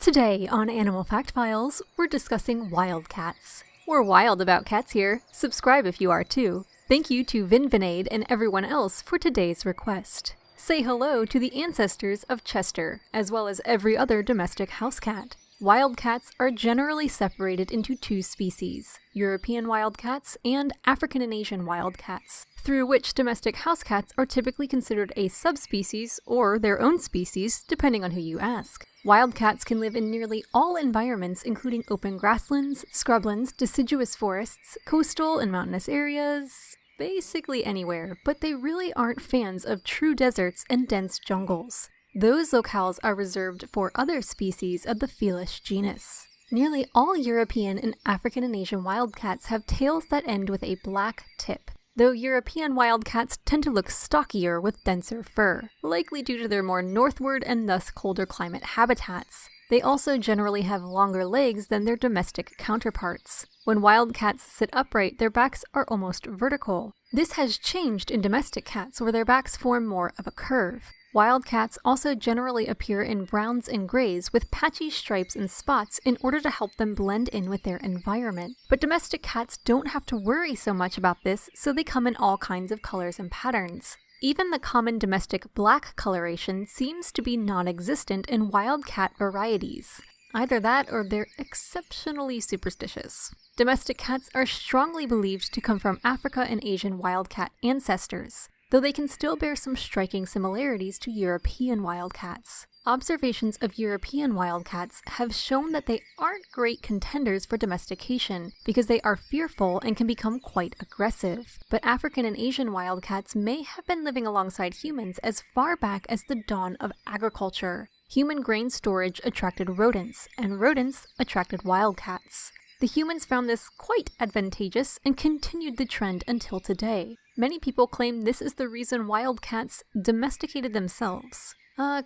Today on Animal Fact Files, we're discussing wildcats. We're wild about cats here. Subscribe if you are too. Thank you to Vinvinade and everyone else for today's request. Say hello to the ancestors of Chester, as well as every other domestic house cat. Wildcats are generally separated into two species, European wildcats and African and Asian wildcats, through which domestic house cats are typically considered a subspecies or their own species, depending on who you ask. Wildcats can live in nearly all environments, including open grasslands, scrublands, deciduous forests, coastal and mountainous areas, basically anywhere, but they really aren't fans of true deserts and dense jungles. Those locales are reserved for other species of the Felis genus. Nearly all European and African and Asian wildcats have tails that end with a black tip, though European wildcats tend to look stockier with denser fur, likely due to their more northward and thus colder climate habitats. They also generally have longer legs than their domestic counterparts. When wildcats sit upright, their backs are almost vertical. This has changed in domestic cats, where their backs form more of a curve. Wildcats also generally appear in browns and grays with patchy stripes and spots in order to help them blend in with their environment. But domestic cats don't have to worry so much about this, so they come in all kinds of colors and patterns. Even the common domestic black coloration seems to be non-existent in wildcat varieties. Either that or they're exceptionally superstitious. Domestic cats are strongly believed to come from Africa and Asian wildcat ancestors, though they can still bear some striking similarities to European wildcats. Observations of European wildcats have shown that they aren't great contenders for domestication because they are fearful and can become quite aggressive. But African and Asian wildcats may have been living alongside humans as far back as the dawn of agriculture. Human grain storage attracted rodents, and rodents attracted wildcats. The humans found this quite advantageous and continued the trend until today. Many people claim this is the reason wildcats domesticated themselves.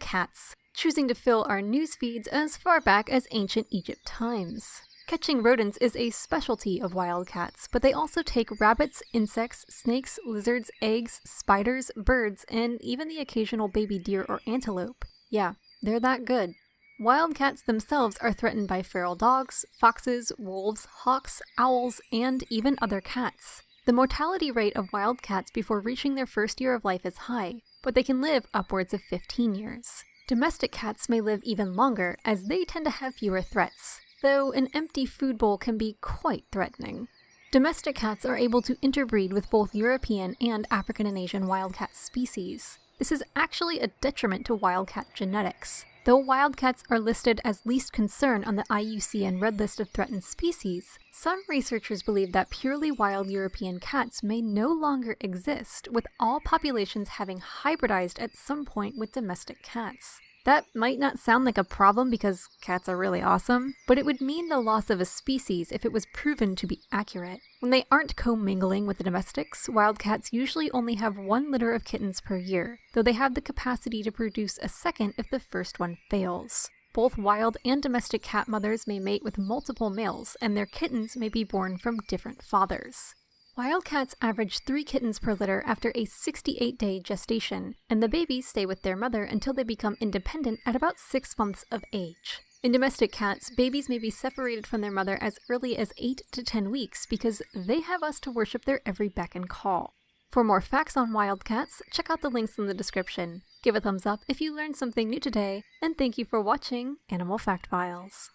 Cats, choosing to fill our news feeds as far back as ancient Egypt times. Catching rodents is a specialty of wildcats, but they also take rabbits, insects, snakes, lizards, eggs, spiders, birds, and even the occasional baby deer or antelope. Yeah, they're that good. Wildcats themselves are threatened by feral dogs, foxes, wolves, hawks, owls, and even other cats. The mortality rate of wildcats before reaching their first year of life is high, but they can live upwards of 15 years. Domestic cats may live even longer, as they tend to have fewer threats, though an empty food bowl can be quite threatening. Domestic cats are able to interbreed with both European and African and Asian wildcat species. This is actually a detriment to wildcat genetics. Though wildcats are listed as least concern on the IUCN Red List of Threatened Species, some researchers believe that purely wild European cats may no longer exist, with all populations having hybridized at some point with domestic cats. That might not sound like a problem because cats are really awesome, but it would mean the loss of a species if it was proven to be accurate. When they aren't commingling with the domestics, wildcats usually only have one litter of kittens per year, though they have the capacity to produce a second if the first one fails. Both wild and domestic cat mothers may mate with multiple males, and their kittens may be born from different fathers. Wildcats average 3 kittens per litter after a 68-day gestation, and the babies stay with their mother until they become independent at about 6 months of age. In domestic cats, babies may be separated from their mother as early as 8 to 10 weeks because they have us to worship their every beck and call. For more facts on wildcats, check out the links in the description. Give a thumbs up if you learned something new today, and thank you for watching Animal Fact Files.